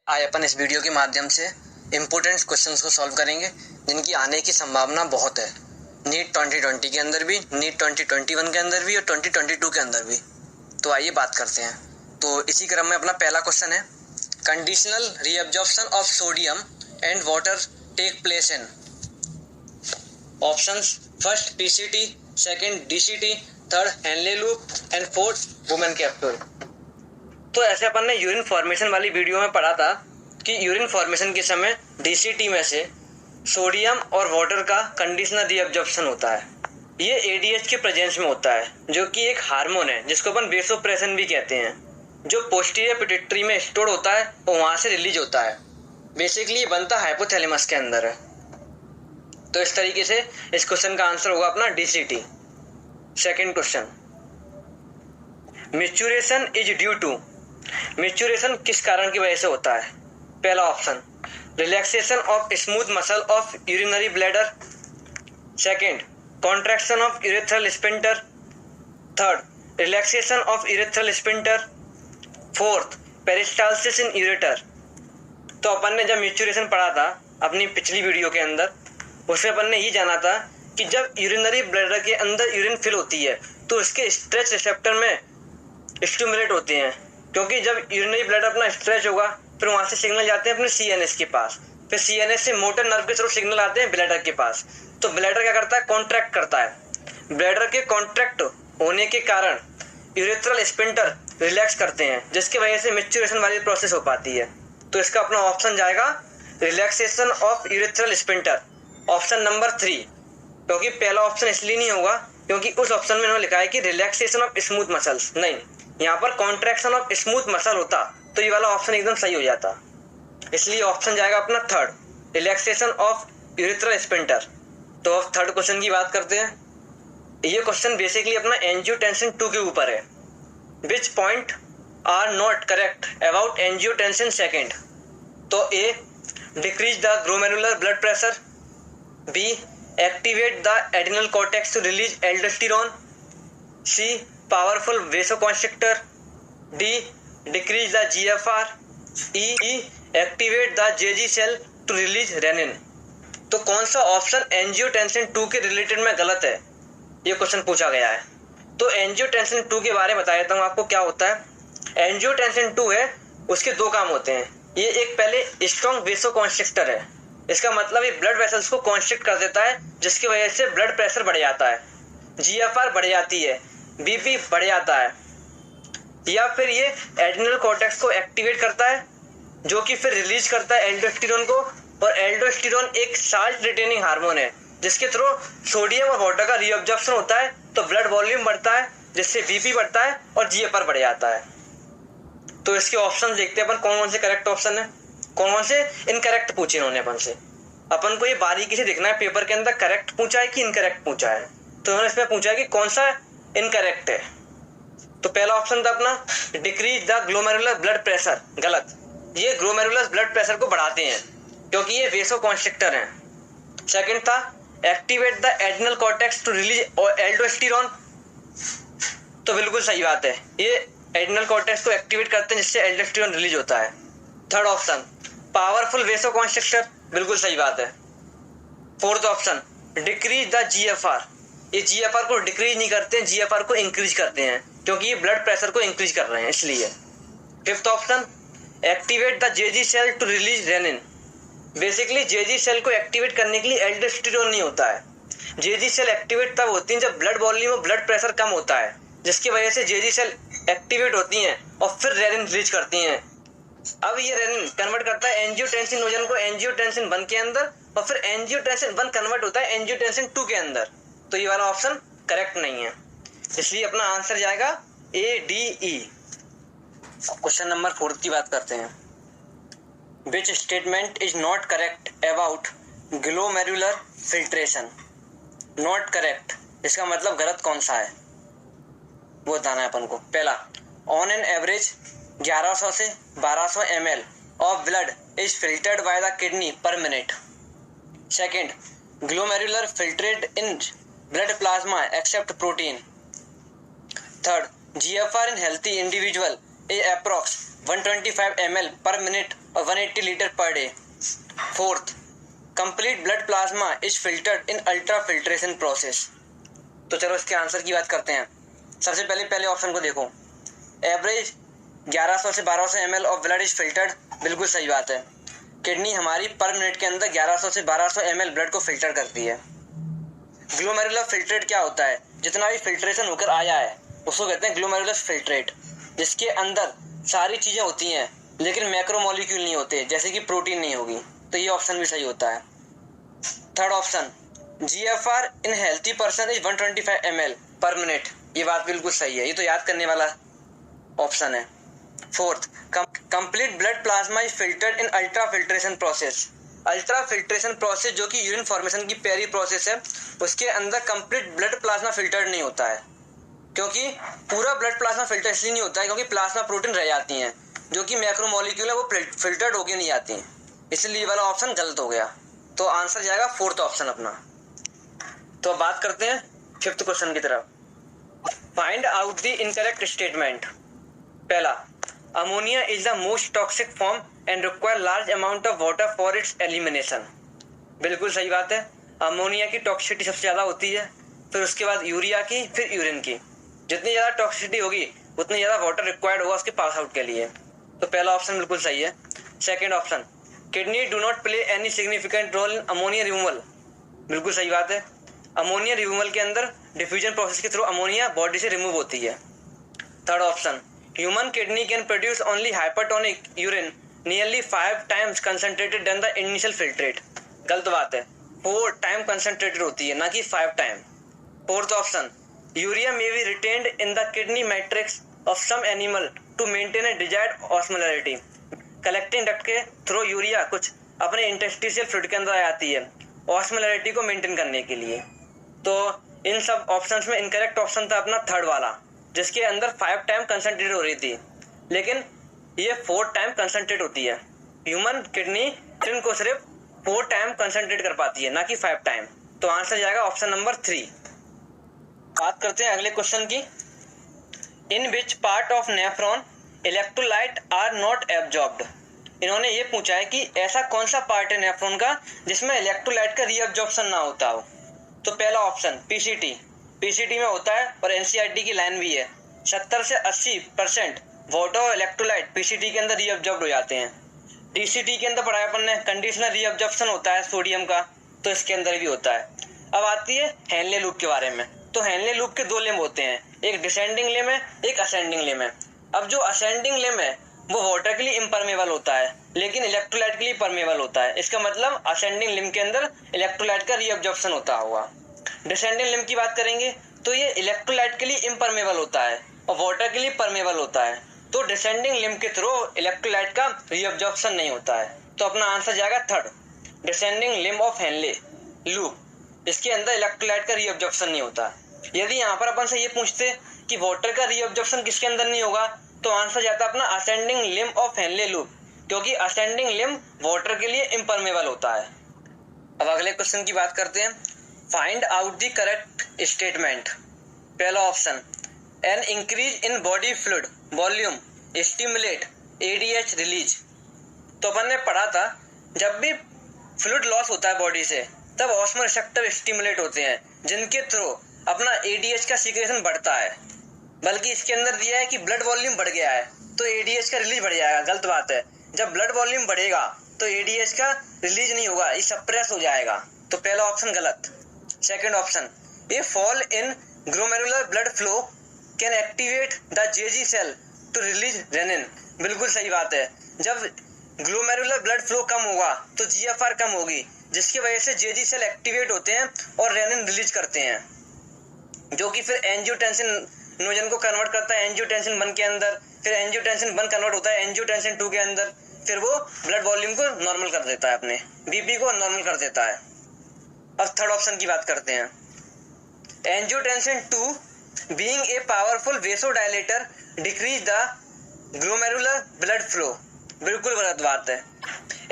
आज अपन इस वीडियो के माध्यम से इम्पोर्टेंट क्वेश्चंस को सॉल्व करेंगे जिनकी आने की संभावना बहुत है। नीट 2020 के अंदर भी, नीट 2021 के अंदर भी और 2022 के अंदर भी। तो आइए बात करते हैं। तो इसी क्रम में अपना पहला क्वेश्चन है, conditional reabsorption of sodium and water take place in options first PCT, second DCT, third Henle loop and fourth women capsule. तो ऐसे अपन ने यूरिन फॉर्मेशन वाली वीडियो में पढ़ा था कि यूरिन फॉर्मेशन के समय डीसीटी में से सोडियम और वाटर का कंडीशनल रीअब्जॉर्प्शन होता है। ये एडीएच के प्रेजेंस में होता है, जो कि एक हार्मोन है जिसको अपन वेसोप्रेसिन भी कहते हैं, जो पोस्टीरियर पिट्यूटरी में स्टोर होता है और वहां से रिलीज होता है। बेसिकली ये बनता हाइपोथैलेमस के अंदर है। तो इस तरीके से इस क्वेश्चन का आंसर होगा अपना DCT. Second question, maturation is due to, maturation किस कारण की वजह से होता है? पहला option, relaxation of smooth muscle of urinary bladder, second contraction of urethral sphincter, third relaxation of urethral sphincter, fourth peristalsis in ureter. तो अपन ने जब मैच्योरेशन पढ़ा था अपनी पिछली वीडियो के अंदर, उसमें अपन ने ये जाना था कि जब यूरिनरी ब्लैडर के अंदर यूरिन फिल होती है तो उसके स्ट्रेच रिसेप्टर में स्टिमुलेट होते हैं, क्योंकि जब यूरिनरी ब्लैडर अपना स्ट्रेच होगा फिर वहां से सिग्नल जाते हैं अपने सीएनएस के पास, फिर सीएनएस से मोटर नर्व के थ्रू सिग्नल आते हैं ब्लैडर के पास। तो ब्लैडर क्या करता है? कॉन्ट्रैक्ट करता है। ब्लैडर के कॉन्ट्रैक्ट होने के कारण यूरेथ्रल स्पिंटर रिलैक्स करते हैं, जिसकी वजह से मैच्योरेशन वाली प्रोसेस हो पाती है। तो इसका अपना ऑप्शन जाएगा relaxation of urethral sphincter, option number 3। क्योंकि पहला ऑप्शन इसलिए नहीं होगा क्योंकि उस ऑप्शन में उन्होंने लिखा है कि रिलैक्सेशन ऑफ स्मूथ मसल्स, नहीं, यहाँ पर कॉन्ट्रैक्शन ऑफ स्मूथ मसल होता तो ये वाला ऑप्शन एकदम सही हो जाता। इसलिए ऑप्शन जाएगा अपना third, relaxation of urethral sphincter. तो अब थर्ड क्वेश्चन की बात करते हैं। ये क्वेश्चन बेसिकली अपना एंजियोटेंसिन 2 के ऊपर है। Which point are not correct about angiotensin second? तो A, decrease the glomerular blood pressure, B, activate the adrenal cortex to release aldosterone, C, powerful vasoconstrictor, D, decrease the GFR, E, activate the JG cell to release renin. तो कौन सा option angiotensin 2 के related में गलत है, ये question पूछा गया है। तो एंजियोटेंसिन 2 के बारे में बता देता हूँ आपको क्या होता है। एंजियोटेंसिन 2 है, उसके दो काम होते हैं। ये एक पहले स्ट्रॉन्ग वेसोकॉन्स्ट्रिक्टर है। इसका मतलब ये ब्लड वेसल्स को कॉन्स्ट्रिक्ट कर देता है, जिसकी वजह से ब्लड प्रेशर बढ़ जाता है, जीएफआर बढ़ जाती है, बीपी बढ़ जाता है। या फिर ये एड्रिनल कॉर्टेक्स को एक्टिवेट करता है, जो कि फिर रिलीज करता है एल्डोस्टेरोन को। और एल्डोस्टेरोन एक साल्ट रिटेनिंग हार्मोन है, जिसके थ्रू सोडियम और वाटर का रीअब्जॉर्प्शन होता है, तो ब्लड वॉल्यूम बढ़ता है, जिससे बीपी बढ़ता है और जीएफआर बढ़ जाता है। तो इसके ऑप्शन देखते हैं अपन कौन कौन से करेक्ट ऑप्शन है, कौन कौन से इनकरेक्ट पूछे इन्होंने अपन से। अपन को ये बारीकी से देखना है पेपर के अंदर करेक्ट पूछा है कि इनकरेक्ट पूछा है। तो उन्होंने इसमें पूछा है कि कौन सा इनकरेक्ट है। तो पहला ऑप्शन था अपना decrease the glomerular blood pressure, गलत। ये ग्लोमेरुलर ब्लड प्रेशर को बढ़ाते हैं क्योंकि ये वेसोकॉन्स्ट्रिक्टर हैं। सेकंड था activate the adrenal cortex to release aldosterone, तो बिल्कुल सही बात है, ये एड्रिनल कॉर्टेक्स को एक्टिवेट करते हैं जिससे एल्डोस्टेरोन रिलीज होता है। थर्ड ऑप्शन पावरफुल वेसोकॉन्स्ट्रिक्टर, बिल्कुल सही बात है। Fourth option decrease the GFR, ये जीएफआर को डिक्रीज नहीं करते हैं, जीएफआर को इंक्रीज करते हैं, क्योंकि ये ब्लड प्रेशर को इंक्रीज कर रहे हैं इसलिए। Fifth option activate the JG cell to release renin, basically JG cell को एक्टिवेट करने के लिए एल्डोस्टेरोन नहीं होता है। जेजी सेल एक्टिवेट तब होती है जब ब्लड वॉल्यूम और ब्लड प्रेशर कम होता है, जिसकी वजह से जेजी सेल एक्टिवेट होती हैं और फिर रेनिन रिलीज करती हैं। अब ये रेनिन कन्वर्ट करता है एंजियोटेंसिन नोजन को एंजियोटेंसिन 1 के अंदर, और फिर एंजियोटेंसिन 1 कन्वर्ट होता है एंजियोटेंसिन 2 के अंदर। तो ये वाला ऑप्शन करेक्ट नहीं है, इसलिए अपना आंसर जाएगा ए, डी, ई। क्वेश्चन नंबर 4 की बात करते हैं। Which statement is not correct about glomerular filtration? Not correct, इसका मतलब गलत कौन सा है वो बताना है अपन को। पहला, ऑन एन एवरेज 1100 से 1200 ml of blood is filtered by the kidney per minute. Second, glomerular filtrate in blood plasma except protein. Third, GFR in healthy individual is approx 125 ml per minute और 180 litre per day. Fourth, complete blood plasma is filtered in ultra filtration process. तो चलो इसके answer की बात करते हैं। सबसे पहले ऑप्शन को देखो, एवरेज 1100 से 1200 ml of blood is filtered, बिल्कुल सही बात है। किडनी हमारी पर मिनट के अंदर 1100 से 1200 ml ब्लड को फिल्टर करती है। ग्लोमेरुलर फिल्ट्रेट क्या होता है? जितना भी फिल्ट्रेशन होकर आया है उसको कहते हैं ग्लोमेरुलर फिल्ट्रेट, जिसके अंदर सारी चीज़ें होती हैं लेकिन मैक्रोमोलिक्यूल नहीं होते, जैसे कि प्रोटीन नहीं होगी। तो ये ऑप्शन भी सही होता है। Third option, GFR in healthy person is 125 ml पर मिनट, ये बात बिल्कुल सही है, ये तो याद करने वाला ऑप्शन है। Fourth, complete blood plasma is filtered in ultra filtration process. Ultra filtration process जो कि यूरिन फॉर्मेशन की पहली प्रोसेस है, उसके अंदर कंप्लीट ब्लड प्लाज्मा फिल्टर्ड नहीं होता है, क्योंकि पूरा ब्लड प्लाज्मा फिल्टर इसलिए नहीं होता है क्योंकि प्लाज्मा प्रोटीन रह जाती हैं जो कि मैक्रोमोलिक्यूल है, वो फिल्टर्ड होके नहीं आती हैं, इसलिए ये वाला ऑप्शन गलत हो गया। तो आंसर जाएगा फोर्थ ऑप्शन अपना। तो अब बात करते हैं फिफ्थ क्वेश्चन की तरफ। Find out the incorrect statement. पहला, ammonia is the most toxic form and require large amount of water for its elimination, बिल्कुल सही बात है। अमोनिया की टॉक्सिसिटी सबसे ज़्यादा होती है, फिर उसके बाद यूरिया की, फिर यूरिन की। जितनी ज़्यादा टॉक्सिसिटी होगी उतनी ज़्यादा वाटर रिक्वायर्ड होगा उसके पास आउट के लिए। तो पहला ऑप्शन बिल्कुल सही है। Second option, kidney do not play any significant role in ammonia removal, बिल्कुल सही बात है। अमोनिया रिमूवल के अंदर डिफ्यूजन प्रोसेस के थ्रू अमोनिया बॉडी से रिमूव होती है। Third option, human kidney can produce only hypertonic urine nearly 5 times concentrated than the initial filtrate, गलत बात है। 4 times कंसनट्रेटेड होती है, ना कि 5 times। Fourth option, urea may be retained in the kidney matrix of some animal to maintain a desired osmolarity. Collecting duct के through urea कुछ अपने इंटेस्टिशियल फ्लूइड के अंदर आ जाती है ऑस्मोलैरिटी को मेंटेन करने के लिए। तो इन सब ऑप्शंस में इनकरेक्ट ऑप्शन था अपना थर्ड वाला, जिसके अंदर 5 times कंसनट्रेट हो रही थी, लेकिन ये 4 times कंसनट्रेट होती है। ह्यूमन किडनी को सिर्फ 4 times कंसनट्रेट कर पाती है, ना कि 5 times। तो आंसर जाएगा ऑप्शन नंबर 3। बात करते हैं अगले क्वेश्चन की। In which part of nephron electrolyte are not absorbed. इन्होंने ये पूछा है कि ऐसा कौन सा पार्ट है नेफ्रॉन का जिसमें इलेक्ट्रोलाइट का रीअब्जॉर्प्शन ना होता हो। तो पहला ऑप्शन पीसीटी में होता है और एनसीईआरटी की लाइन भी है। 70 से 80% वाटर और इलेक्ट्रोलाइट पीसीटी के अंदर रीअब्जॉर्ब हो जाते हैं। डीसीटी के अंदर पढ़ाया अपन ने, कंडीशनल रीअब्जॉर्प्शन होता है सोडियम का, तो इसके अंदर भी होता है। अब आती है हेनले लूप के बारे में। तो हेनले लूप के 2 लिम्ब होते हैं, एक डिसेंडिंग लिम्ब है, एक असेंडिंग लिम्ब है। अब जो असेंडिंग लिम्ब है वो वाटर के लिए इम्परमेबल होता है, लेकिन इलेक्ट्रोलाइट के लिए परमेबल होता है। इसका मतलब असेंडिंग लिम्ब के अंदर इलेक्ट्रोलाइट का रीअब्जॉर्प्शन होता होगा। डिसेंडिंग लिम्ब की बात करेंगे तो ये इलेक्ट्रोलाइट के लिए इम्परमेबल होता है और वाटर के लिए परमेबल होता है। तो डिसेंडिंग लिम्ब के थ्रू इलेक्ट्रोलाइट का रीअब्जॉर्प्शन नहीं होता है। तो अपना आंसर जाएगा third, descending limb of Henle loop. इसके अंदर इलेक्ट्रोलाइट का रीअब्जॉर्प्शन नहीं होता। यदि यहाँ पर अपन से ये पूछते कि वाटर का रीअब्जॉर्प्शन किसके अंदर नहीं होगा, तो आंसर जाता अपना ascending limb of Henle loop, क्योंकि असेंडिंग लिम्ब वाटर के लिए इम्परमेबल होता है। अब अगले क्वेश्चन की बात करते हैं। Find out the correct statement. पहला option, an increase in body fluid volume stimulate ADH release. तो अपन ने पढ़ा था जब भी फ्लूइड लॉस होता है बॉडी से तब ऑस्मोरिसेप्टर स्टिमुलेट होते हैं, जिनके थ्रू अपना एडीएच का सीक्रेशन बढ़ता है। बल्कि इसके अंदर दिया है कि ब्लड वॉल्यूम बढ़ गया है तो एडीएच का रिलीज बढ़ जाएगा, गलत बात है। जब ब्लड वॉल्यूम बढ़ेगा तो एडीएच का रिलीज नहीं होगा, ये सप्रेस हो जाएगा। तो पहला ऑप्शन गलत। Second option, a fall in glomerular blood flow can activate the JG cell to release renin, बिल्कुल सही बात है। जब ग्लोमेरुलर ब्लड फ्लो कम होगा तो जीएफआर कम होगी, जिसकी वजह से जेजी सेल एक्टिवेट होते हैं और रेनिन रिलीज करते हैं, जो कि फिर एंजियोटेंसिन को कन्वर्ट करता है एंजियोटेंसिन 1 के अंदर, फिर एंजियोटेंसिन 1 कन्वर्ट होता है एंजियोटेंसिन 2 के अंदर, फिर वो ब्लड वॉल्यूम को नॉर्मल कर देता है, अपने बीपी को नॉर्मल कर देता है। अब थर्ड ऑप्शन की बात करते हैं। Angiotensin 2 being a powerful वेसोडायलेटर decrease the glomerular blood flow, बिल्कुल गलत बात है।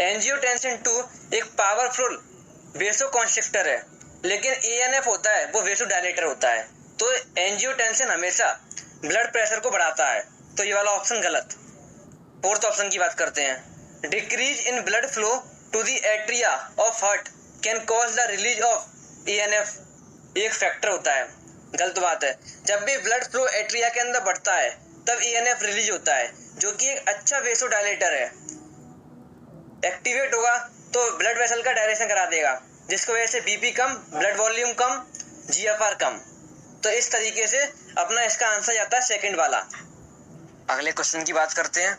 एंजियोटेंसिन 2 एक पावरफुल वेसोकॉन्स्ट्रिक्टर है, लेकिन एएनएफ होता है वो वेसोडायलेटर होता है। तो एंजियोटेंसिन हमेशा ब्लड प्रेशर को बढ़ाता है, तो ये वाला ऑप्शन गलत। फोर्थ ऑप्शन की बात करते हैं। Decrease in blood flow to the atria of heart can cause the release of ENF एक फैक्टर होता है। गलत बात है। जब भी ब्लड फ्लो एट्रिया के अंदर बढ़ता है तब ENF रिलीज होता है, जो कि एक अच्छा वेसोडायलेटर है। एक्टिवेट होगा तो ब्लड वेसल का डायरेक्शन करा देगा, जिसकी वजह से बीपी कम, ब्लड वॉल्यूम कम, GFR कम। तो इस तरीके से अपना इसका आंसर जाता है सेकंड वाला। अगले क्वेश्चन की बात करते हैं।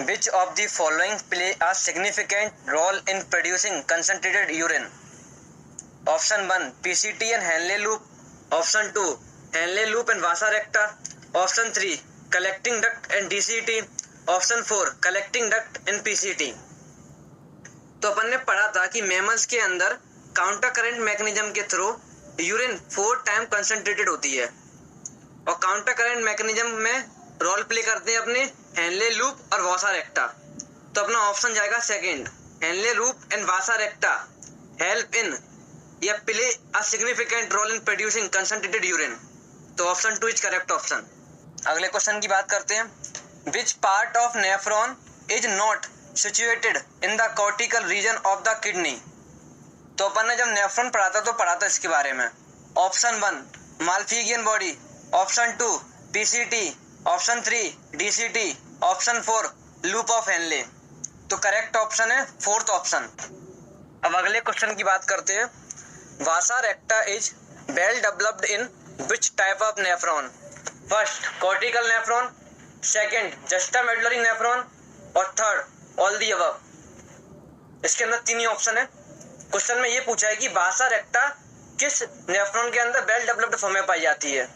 Which of the following play a significant role in producing concentrated urine? Option 1 PCT and Henle loop, option 2 Henle loop and vasa recta, option 3 collecting duct and DCT, option 4 collecting duct and PCT। तो अपन ने पढ़ा था कि mammals के अंदर counter current mechanism के through urine 4 time concentrated होती है, और काउंटर करंट मैकेनिज्म में रोल प्ले करते हैं अपने हेनले लूप और वासा रेक्टा। तो अपना ऑप्शन जाएगा second, Henle loop and vasa recta help in या play a significant role in producing concentrated urine. तो ऑप्शन 2 इज करेक्ट ऑप्शन। अगले क्वेश्चन की बात करते हैं। Which part of nephron is not situated in the cortical region of the kidney? तो अपन ने जब नेफ्रॉन पढ़ा था तो पढ़ा था इसके बारे में। Option 1 Malpighian body, option 2 PCT, option 3 DCT, option 4 loop of Henle. तो करेक्ट ऑप्शन है फोर्थ ऑप्शन। अब अगले क्वेश्चन की बात करते हैं। Vasa recta is well developed in which type of nephron? First cortical nephron, second juxtamedullary nephron, और third all the above. इसके अंदर 3 ही ऑप्शन है। क्वेश्चन में ये पूछा है कि वासा रेक्टा किस नेफ्रॉन के अंदर वेल डेवलप्ड फॉर्म में पाई जाती है?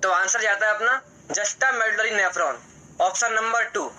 तो आंसर जाता है अपना जस्टामेडुलरी नेफ्रॉन, ऑप्शन नंबर 2।